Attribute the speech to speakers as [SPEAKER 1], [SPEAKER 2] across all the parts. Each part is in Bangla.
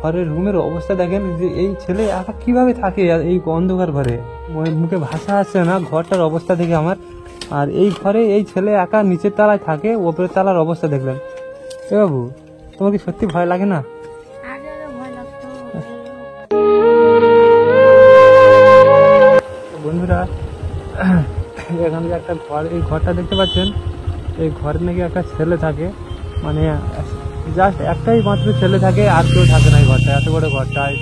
[SPEAKER 1] ঘরের রুমের অবস্থা দেখেন যে এই ছেলে একা কিভাবে থাকে এই অন্ধকার ঘরে, মুখে ভাষা আসছে না ঘরটার অবস্থা দেখে আমার। আর এই ঘরে এই ছেলে একা নিচের তলায় থাকে, ওপরের তলার অবস্থা দেখলেন। এ বাবু, তোমার কি সত্যি ভয় লাগে না? বন্ধুরা, এখানে যে একটা ঘর, এই ঘরটা দেখতে পাচ্ছেন, এই ঘরে নাকি একটা ছেলে থাকে, মানে জাস্ট একটাই মাত্র ছেলে থাকে, আর কেউ থাকে না এই ঘরটা। এত বড় ঘরটায়,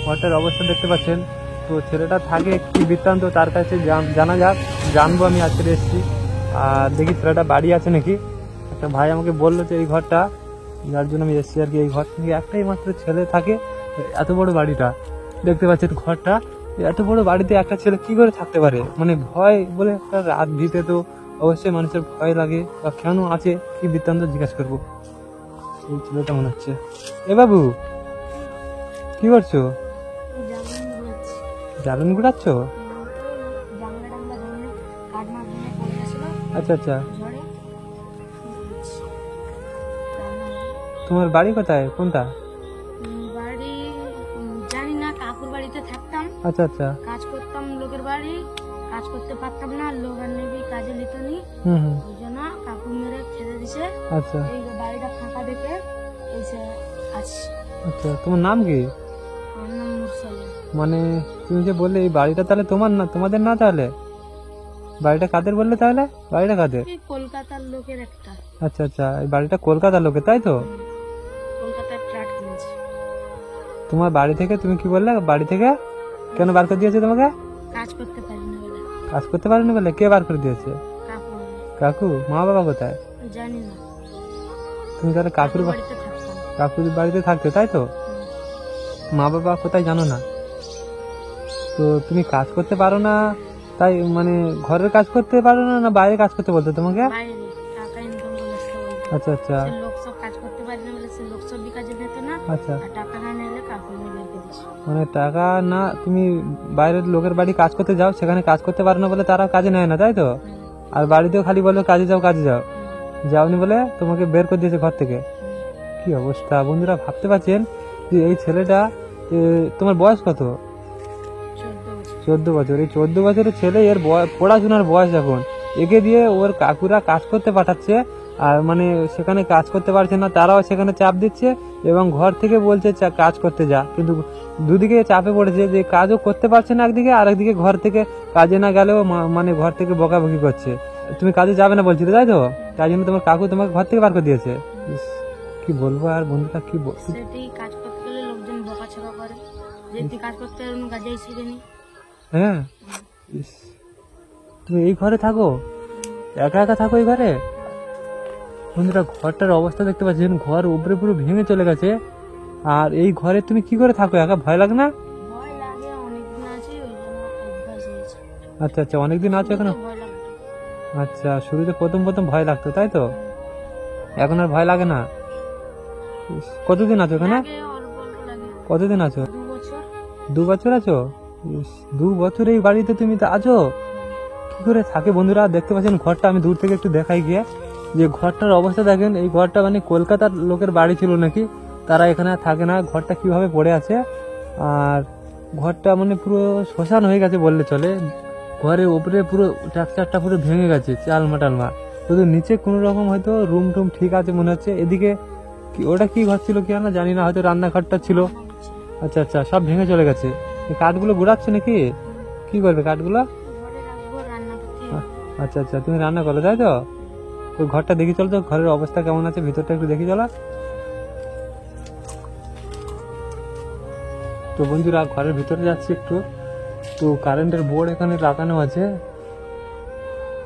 [SPEAKER 1] ঘরটার অবস্থা দেখতে পাচ্ছেন। তো ছেলেটা থাকে কি বৃত্তান্ত তার কাছে জানা যাক, জানবো। আমি আজকে এসেছি আর দেখি ছেলেটা বাড়ি আছে নাকি। একটা ভাই আমাকে বললো যে এই ঘরটা, যার জন্য আমি এসেছি আর কি। এই ঘর থেকে একটাই মাত্র ছেলে থাকে, এত বড় বাড়িটা দেখতে পাচ্ছেন। ঘরটা এত বড় বাড়িতে একটা ছেলে কি করে থাকতে পারে? মানে ভয় বলে একটা রাত ভিতে তো অবশ্যই মানুষের ভয় লাগে, বা কেন আছে কি বৃত্তান্ত জিজ্ঞাসা করবো। এই ছেলেটা মনে হচ্ছে। এ বাবু, কি করছো? জ্বালানি গুড়াচ্ছ? আচ্ছা আচ্ছা। তোমার বাড়ি কোথায়, কোনটা?
[SPEAKER 2] বাড়ি জানি না, কাকুর বাড়িতে থাকতাম।
[SPEAKER 1] আচ্ছা আচ্ছা।
[SPEAKER 2] কাজ করতাম লোকের বাড়ি, কাজ করতে পারতাম না, লোক আর নেবি কাজে নিত নি, ওই জন্য কাকু মেরে ছেড়ে দিছে।
[SPEAKER 1] আচ্ছা।
[SPEAKER 2] এই বাড়িটা ফাঁকা দেখে এসে আছি।
[SPEAKER 1] আচ্ছা, তোমার নাম কি?
[SPEAKER 2] আমার নাম মুরসালিন।
[SPEAKER 1] মানে তুমি যে বললে এই বাড়িটা তাহলে তোমার না, তোমাদের না? তাহলে বাড়িটা কাদের বললে? তাহলে বাড়িটা কাদের?
[SPEAKER 2] এই কলকাতার লোকের একটা।
[SPEAKER 1] আচ্ছা আচ্ছা, এই বাড়িটা কলকাতার লোকের, তাই তো?
[SPEAKER 2] কলকাতার ফ্ল্যাট কিনেছে।
[SPEAKER 1] তোমার বাড়ি থেকে, তুমি কি বললে, বাড়ি থেকে কেন বার করে দিয়েছে তোমাকে?
[SPEAKER 2] কাজ করতে পারি না বলে।
[SPEAKER 1] কাজ করতে পারেনি বলে? কে বার করে দিয়েছে?
[SPEAKER 2] কাকু।
[SPEAKER 1] কাকু? মা বাবা কোথায়?
[SPEAKER 2] জানি না।
[SPEAKER 1] তুমি তাহলে কাকুর
[SPEAKER 2] বাড়িতে থাকতাম।
[SPEAKER 1] কাকুর বাড়িতে থাকতে, তাই তো? মা বাবা কোথায় জানো না? তো তুমি কাজ করতে পারো না, তাই মানে ঘরের কাজ করতে পারো না, না বাইরে কাজ করতে বলতো তোমাকে?
[SPEAKER 2] বাইরে টাকা ইনকাম করে।
[SPEAKER 1] আচ্ছা আচ্ছা।
[SPEAKER 2] লোক সব কাজ করতে পারে না বলে সে লোক সব কাজে যেত না।
[SPEAKER 1] আচ্ছা।
[SPEAKER 2] আর টাকা না নিলে কাকু মেরে দিয়েছে।
[SPEAKER 1] মানে টাকা না, তুমি বাইরের লোকের বাড়ি কাজ করতে যাও, সেখানে কাজ করতে পারো না বলে তারা কাজে নেয় না, তাই তো? আর বাড়িতেও খালি বলো কাজে যাও, কাজে যাও, যাওনি বলে তোমাকে বের করে দিয়েছে ঘর থেকে। কি অবস্থা বন্ধুরা, ভাবতে পারছেন যে এই ছেলেটা, তোমার বয়স কত? 14 বছর। এই 14 বছরের ছেলে, এর পড়াশোনার বয়স এখন। একে দিয়ে ওর কাকুরা কাজ করতে পাঠাচ্ছে, আর মানে সেখানে কাজ করতে পারছে না, তারাও সেখানে চাপ দিচ্ছে, এবং ঘর থেকে বলছে কাজ করতে যা। কিন্তু দুদিকে চাপে পড়েছে, যে কাজও করতে পারছে না একদিকে, আর একদিকে ঘর থেকে কাজে না গেলেও মানে ঘর থেকে বকাবকি করছে। তুমি কাজে যাবে না বলছিলে, তাই তো? তাই জন্য তোমার কাকু তোমাকে ঘর থেকে বার করে দিয়েছে। কি বলবো আর বন্ধুরা, কি বলবো।
[SPEAKER 2] কাজ করতে গেলে লোকজন বকাছকা করে, যে কাজ করতে কাজেই শিখেনি।
[SPEAKER 1] হ্যাঁ, তুমি এই ঘরে থাকো, একা একা থাকো এই ঘরে? বন্ধুরা, ঘরটার অবস্থা দেখতে পাচ্ছেন, ঘর উপরে পুরো ভেঙে চলে গেছে। আর এই ঘরে তুমি কি করে থাকো একা? ভয় লাগে না?
[SPEAKER 2] ভয় লাগে, অনেকদিন আছে ওই জন্য অভ্যাস হয়েছে।
[SPEAKER 1] আচ্ছা আচ্ছা, অনেকদিন আছো এখনো? আচ্ছা, শুরুতে প্রথম প্রথম ভয় লাগতো, তাই তো? এখন আর ভয় লাগে না? কতদিন আছো এখানে? কতদিন আছো? 2 বছর আছো? 2 বছর এই বাড়িতে তুমি তো আছো? কি করে থাকে বন্ধুরা? দেখতে পাচ্ছেন ঘরটা, আমি দূর থেকে একটু দেখাই গিয়ে, যে ঘরটার অবস্থা দেখেন। এই ঘরটা মানে কলকাতার লোকের বাড়ি ছিল নাকি, তারা এখানে থাকে না। ঘরটা কিভাবে পড়ে আছে, আর ঘরটা মানে পুরো শ্মশান হয়ে গেছে বললে চলে। ঘরের উপরে পুরো স্ট্রাকচারটা পুরো ভেঙে গেছে, চালমা টালমা। শুধু নিচে কোনো রকম হয়তো রুম টুম ঠিক আছে মনে হচ্ছে। এদিকে ওটা কি ঘর ছিল কি না জানি না, হয়তো রান্নাঘরটা ছিল। আচ্ছা আচ্ছা, সব ভেঙে চলে গেছে। এই কাঠগুলো গুড়াচ্ছে নাকি? কি করবে কাঠগুলো? আচ্ছা আচ্ছা, তুমি রান্না করো, তাই তো? ওই ঘরটা দেখি চলো তো, ঘরের অবস্থা কেমন আছে, ভিতরটা একটু দেখি চলো। তো বন্ধুরা, ঘরের ভিতরে যাচ্ছি একটু। তো কারেন্টের বোর্ড এখানে লাগানো আছে।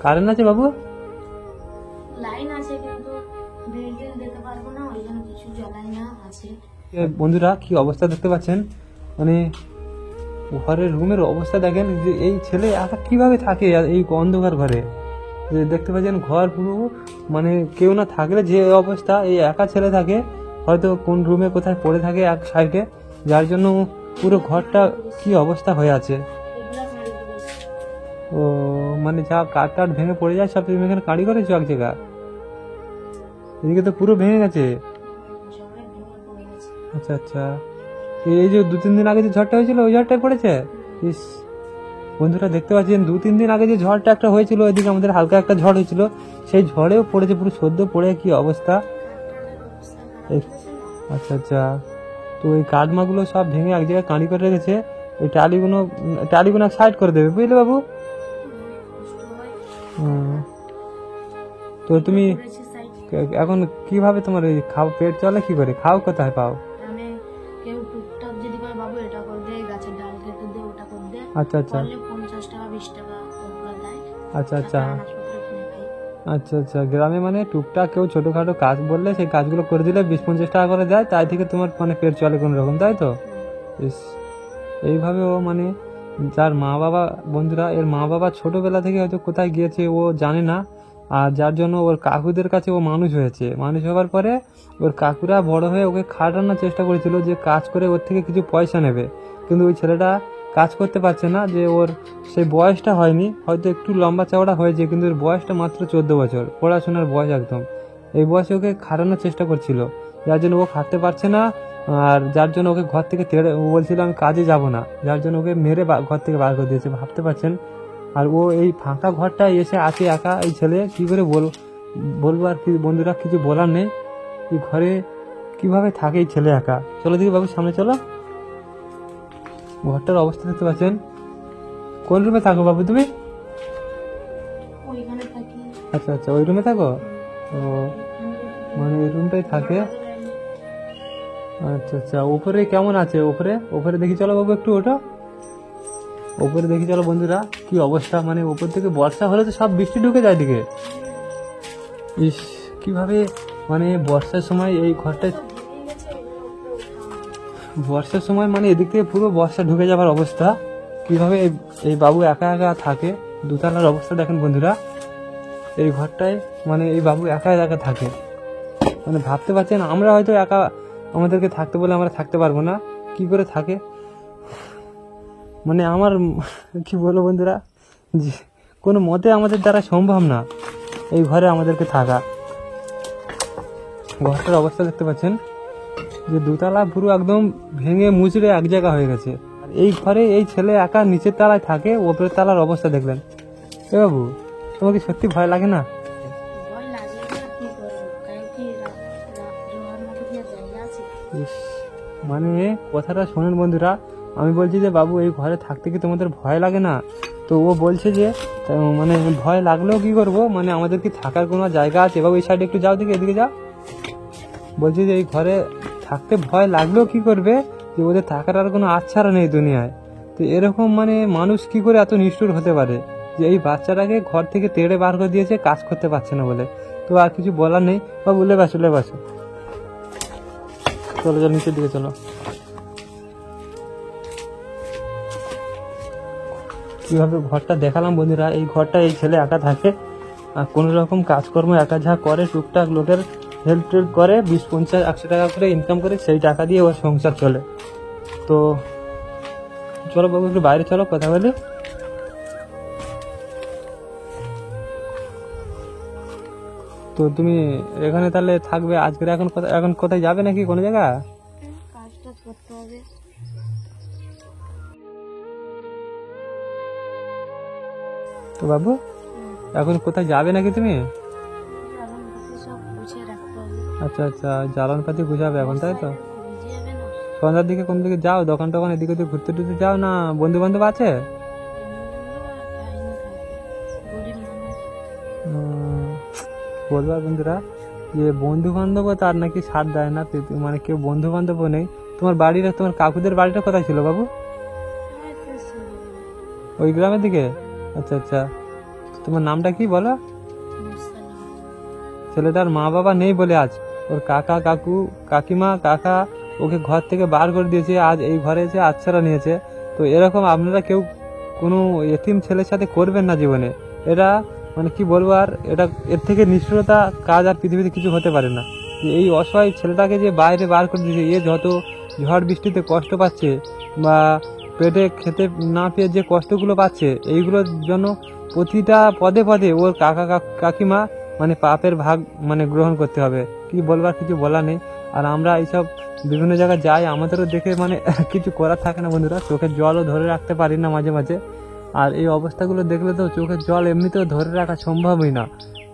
[SPEAKER 1] কারেন্ট আছে বাবু?
[SPEAKER 2] লাইন আছে, কিন্তু বিল দিতে পারবো না, ওই জন্য কিছু জ্বালাই না আছে।
[SPEAKER 1] বন্ধুরা, কি অবস্থা দেখতে পাচ্ছেন, মানে ঘরের রুমের অবস্থা দেখেন, যে এই ছেলে একা কিভাবে থাকে এই অন্ধকার ঘরে। যে দেখতে পাচ্ছেন ঘর পুরো, মানে কেউ না থাকলে যে অবস্থা, এই একা ছেলে থাকে, হয়তো কোন রুমে কোথায় পড়ে থাকে এক সাইডে, যার জন্য পুরো ঘরটা কি অবস্থা হয়ে আছে। ও মানে যা কাঠ টাট ভেঙে পড়ে যায় সব তুমি এখানে কাঁড়ি করেছো এক জায়গা? এদিকে তো পুরো ভেঙে গেছে। আচ্ছা আচ্ছা, এই যে 2-3 দিন আগে যে ঝড়টা হয়েছিল ওই ঝড়টাই পড়েছে। ইস, বন্ধুরা দেখতে পাচ্ছেন 2-3 দিন আগে যে ঝড়টা একটা হয়েছিল, ওইদিকে আমাদের হালকা একটা ঝড় হয়েছিল, সেই ঝড়েও পড়েছে পুরো সদ্য পড়ে, কি অবস্থা। আচ্ছা আচ্ছা, তো এই কাঠমাগুলো সব ভেঙে এক জায়গায় কাঁড়ি করে রেখেছে, ওই টালিগুলো সাইড করে দেবে, বুঝলে বাবু। তো তুমি এখন কিভাবে তোমার ওই খাও, পেট চলে কি করে, খাও কোথায় পাও?
[SPEAKER 2] কেউ টুকটাক যদি করে বাবু এটা করে দে, গাছের ডাল কেটে দে, ওটা করে দে,
[SPEAKER 1] আচ্ছা আচ্ছা
[SPEAKER 2] 50 টাকা 20 টাকা দেয়।
[SPEAKER 1] আচ্ছা আচ্ছা আচ্ছা আচ্ছা, গ্রামে মানে টুকটাক কেউ ছোটখাটো কাজ বললে সেই কাজগুলো করে দিলে 20-50 টাকা করে দেয়, তাই থেকে তোমার মানে পেট চলে কোনো রকম, তাই তো? ইস, এইভাবে ও মানে যার মা বাবা, বন্ধুরা এর মা বাবা ছোটবেলা থেকে হয়তো কোথায় গিয়েছে ও জানে না, আর যার জন্য ওর কাকুদের কাছে ও মানুষ হয়েছে। মানুষ হওয়ার পরে ওর কাকুরা বড় হয়ে ওকে খাটানোর চেষ্টা করেছিল যে কাজ করে ওর থেকে কিছু পয়সা নেবে, কিন্তু ওই ছেলেটা কাজ করতে পারছে না, যে ওর সেই বয়সটা হয়নি, হয়তো একটু লম্বা চওড়া হয়েছে, কিন্তু ওর বয়সটা মাত্র 14 বছর, পড়াশোনার বয়স একদম। এই বয়সে ওকে খাটানোর চেষ্টা করছিল, যার জন্য ও খাটতে পারছে না, আর যার জন্য ওকে ঘর থেকে তেড়ে, ও বলছিল আমি কাজে যাব না, যার জন্য ওকে মেরে ঘর থেকে বার করে দিয়েছে, ভাবতে পারছেন। আর ও এই ফাঁকা ঘরটায় এসে আছে একা, এই ছেলে কি করে বলবো আর কি বন্ধুরা, কিছু বলার নেই। এই ঘরে কিভাবে থাকে এই ছেলে একা। চলো দিকে বাবু, সামনে চলো। ঘরটার অবস্থা দেখতে পাচ্ছেন। কোন রুমে থাকো বাবু তুমি?
[SPEAKER 2] ওইখানে থাকি।
[SPEAKER 1] আচ্ছা আচ্ছা, ওই রুমে থাকো। ও মানে ওই রুমটাই থাকে। আচ্ছা আচ্ছা, উপরে কেমন আছে? উপরে দেখি চলো বাবু, একটু ওটা উপরে দেখি চলো বন্ধুরা, কি অবস্থা। মানে উপর থেকে বর্ষা হলে তো সব বৃষ্টি ঢুকে যায় দিকে। ইস, কিভাবে মানে বর্ষার সময় এই ঘরটা, বর্ষার সময় মানে এদিক থেকে পুরো বর্ষা ঢুকে যাবার অবস্থা। কিভাবে এই বাবু একা একা থাকে, দোতলার অবস্থা দেখেন বন্ধুরা। এই ঘরটায় মানে এই বাবু একা একা থাকে, মানে ভাবতে পারছেন আমরা হয়তো একা, আমাদেরকে থাকতে বলে আমরা থাকতে পারবো না, কি করে থাকে। মানে আমার কি বলবো বন্ধুরা, যে কোনো মতে আমাদের দ্বারা সম্ভব না এই ঘরে আমাদেরকে থাকা। ঘরটার অবস্থা দেখতে পাচ্ছেন, যে দোতলা পুরো একদম ভেঙে মুচড়ে এক জায়গা হয়ে গেছে। আর এই ঘরে এই ছেলে একা নিচের তলায় থাকে, ওপরের তলার অবস্থা দেখলেন। এ বাবু, তোমাকে সত্যি ভয় লাগে না?
[SPEAKER 2] ভয় লাগে না, কি করবো, কারণ কি জোয়ার মতো দিয়ে জায়গা আছে।
[SPEAKER 1] ইস, মানে কথাটা শোনেন বন্ধুরা, আমি বলছি যে বাবু এই ঘরে থাকতে কি তোমাদের ভয় লাগে না? তো ও বলছে যে মানে ভয় লাগলেও কি করব, মানে আমাদের কি থাকার কোনো জায়গা আছে? বাবু এই সাইডে একটু যাও, দিকে এদিকে যাও। বলছি যে এই ঘরে থাকতে ভয় লাগলেও কি করবে, যে ওদের থাকার আর কোনো আচ্ছারা নেই দুনিয়ায়। তো এরকম মানে মানুষ কি করে এত নিষ্ঠুর হতে পারে, যে এই বাচ্চাটাকে ঘর থেকে তেড়ে বার করে দিয়েছে কাজ করতে পারছে না বলে। তো আর কিছু বলার নেই। বাবু লে বাসো, চলো চলো নিচের দিকে চলো। কিভাবে ঘরটা দেখালাম বন্ধুরা, এই ঘরটা এই ছেলে একা থাকে, আর কোনো রকম কাজকর্ম একা যা করে, টুকটাক লোকের হেল্প টেল্প করে, 20-50-100 টাকা করে ইনকাম করে, সেই টাকা দিয়ে ওর সংসার চলে। তো চলো বাবু একটু বাইরে চলো, কথা বলি। তো তুমি এখানে তাহলে থাকবে আজকের, এখন কোথায় যাবে নাকি কোনো জায়গা?
[SPEAKER 2] কাজটা করতে হবে।
[SPEAKER 1] তো বাবু এখন কোথায় যাবে নাকি তুমি?
[SPEAKER 2] সব গুছিয়ে রাখতে হবে।
[SPEAKER 1] আচ্ছা আচ্ছা, জ্বালান পাতি গুছাবে এখন, তাই তো?
[SPEAKER 2] ভিজে যাবে না।
[SPEAKER 1] সন্ধ্যার দিকে কোন দিকে যাও, দোকান টোকান এদিকে ওদিকে ঘুরতে টুরতে যাও না? বন্ধু বান্ধব আছে? বলবার বন্ধুরা, যে বন্ধু বান্ধব তার নাকি সাথ দেয় না, মানে কেউ বন্ধু বান্ধবও নেই। তোমার কাকুদের বাড়িটা কোথায় ছিল বাবু? ওই গ্রামের দিকে? আচ্ছা আচ্ছা, তোমার নামটা কি বলো? ছেলেটার মা বাবা নেই বলে আজ ওর কাকা কাকু কাকিমা কাকা ওকে ঘর থেকে বার করে দিয়েছে, আজ এই ঘরে এসে আশ্রয় নিয়েছে। তো এরকম আপনারা কেউ কোনো এতিম ছেলের সাথে করবেন না জীবনে। এরা মানে কি বলবো, আর এটা এর থেকে নিষ্ঠুরতা কাজ আর পৃথিবীতে কিছু হতে পারে না। যে এই অসহায় ছেলেটাকে যে বাইরে বার করে দিয়েছে, এ যত ঝড় বৃষ্টিতে কষ্ট পাচ্ছে বা পেটে খেতে না পেয়ে যে কষ্টগুলো পাচ্ছে, এইগুলোর জন্য প্রতিটা পদে পদে ওর কাকা কাকিমা মানে পাপের ভাগ মানে গ্রহণ করতে হবে। কি বলবার কিছু বলা নেই। আর আমরা এইসব বিভিন্ন জায়গায় যাই, আমাদেরও দেখে মানে কিছু করার থাকে না বন্ধুরা, চোখের জলও ধরে রাখতে পারি না মাঝে মাঝে। আর এই অবস্থাগুলো দেখলে তো চোখের জল এমনিতেও ধরে রাখা সম্ভবই না,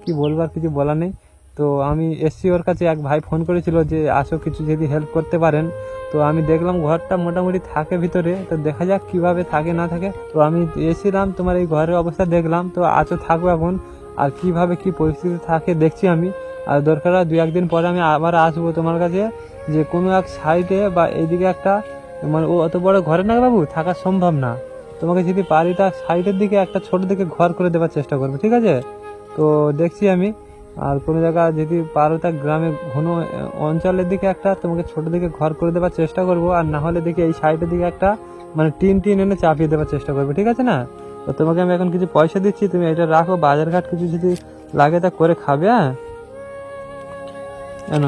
[SPEAKER 1] কি বলবার কিছু বলা নেই। তো আমি এসছি ওর কাছে, এক ভাই ফোন করেছিল যে আসো কিছু যদি হেল্প করতে পারেন। তো আমি দেখলাম ঘরটা মোটামুটি থাকে ভিতরে, তো দেখা যাক কিভাবে থাকে না থাকে। তো আমি এসেছিলাম, তোমার এই ঘরের অবস্থা দেখলাম, তো আছো থাকো এখন, আর কিভাবে কি পরিস্থিতি থাকে দেখছি আমি। আর দরকার হয় 2-1 দিন পরে আমি আবার আসবো তোমার কাছে, যে কোনো এক সাইডে বা এইদিকে একটা, মানে ও অত বড় ঘরে না বাবু থাকা সম্ভব না, তোমাকে যদি পারি তার সাইডের দিকে একটা ছোট দিকে ঘর করে দেওয়ার চেষ্টা করবো, ঠিক আছে? তো দেখছি আমি, আর কোনো জায়গা যদি পারো তা গ্রামে ঘন অঞ্চলের দিকে একটা তোমাকে ছোট দিকে ঘর করে দেওয়ার চেষ্টা করবো, আর না হলে দেখি এই সাইডের দিকে একটা মানে টিন এনে চাপিয়ে দেওয়ার চেষ্টা করবো, ঠিক আছে না? তো তোমাকে আমি এখন কিছু পয়সা দিচ্ছি, তুমি এটা রাখো, বাজার ঘাট কিছু যদি লাগে তা করে খাবে। হ্যাঁ, কেন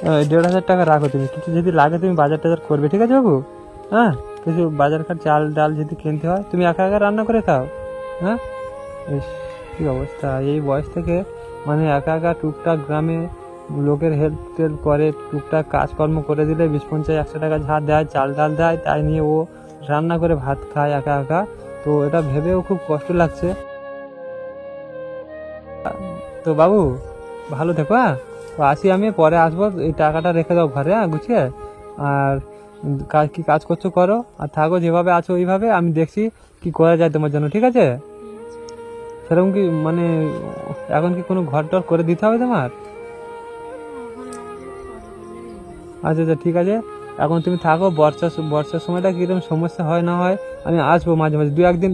[SPEAKER 1] 1-2-3 টাকা রাখো, তুমি কিছু যদি লাগে তুমি বাজার টাজার করবে, ঠিক আছে বাবু? হ্যাঁ, কিছু বাজার ঘাট চাল ডাল যদি কিনতে হয় তুমি একা একা রান্না করে খাও। হ্যাঁ, বেশ, কি অবস্থা এই বয়স থেকে, মানে একা একা টুকটাক গ্রামে লোকের হেল্প টেল্প করে, টুকটাক কাজকর্ম করে দিলে 20-50-100 টাকা যা দেয়, চাল ডাল দেয়, তাই নিয়ে ও রান্না করে ভাত খায় একা একা। তো এটা ভেবেও খুব কষ্ট লাগছে। তো বাবু ভালো থেকো। হ্যাঁ, তো আসি আমি, পরে আসবো, এই টাকাটা রেখে দাও ঘরে, হ্যাঁ, গুছিয়ে। আর কি কাজ করছো করো, আর থাকো যেভাবে আছো ওইভাবে, আমি দেখছি কি করা যায় তোমার জন্য, ঠিক আছে? সেরকম কি মানে এখন কি কোনো ঘর টর করে দিতে হবে তোমার? আচ্ছা আচ্ছা, ঠিক আছে, এখন তুমি থাকো। বর্ষার সময়টা কিরকম সমস্যা হয় না হয়, আমি আসবো মাঝে মাঝে,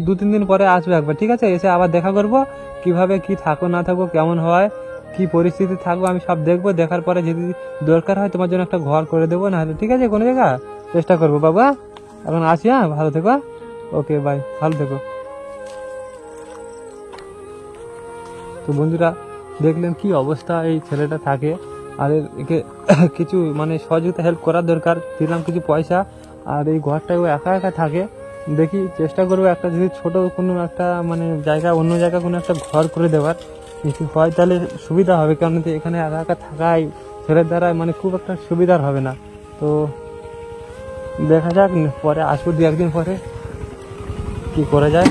[SPEAKER 1] 2-3 দিন পরে আসবো একবার, ঠিক আছে? এসে আবার দেখা করবো, কিভাবে কি থাকো না থাকো, কেমন হয়, কি পরিস্থিতি থাকবো, আমি সব দেখবো। দেখার পরে যদি দরকার হয় তোমার জন্য একটা ঘর করে দেবো, না হলে ঠিক আছে কোনো জায়গা চেষ্টা করবো। বাবা এখন আসি, হ্যাঁ, ভালো থেকো। ওকে বাই, ভালো থেকো। তো বন্ধুরা দেখলেন কি অবস্থা এই ছেলেটা থাকে, আর একে কিছু মানে সহযোগিতা হেল্প করার দরকার, দিলাম কিছু পয়সা। আর এই ঘরটায় ও একা একা থাকে, দেখি চেষ্টা করবো একটা যদি ছোট কোনো একটা মানে জায়গা, অন্য জায়গা কোনো একটা ঘর করে দেওয়ার, কিছু হয় তাহলে সুবিধা হবে, কারণ এখানে একা একা থাকায় ছেলের দ্বারা মানে খুব একটা সুবিধার হবে না। তো দেখা যাক, পরে আসবো 2-1 দিন পরে, কি করা যায়।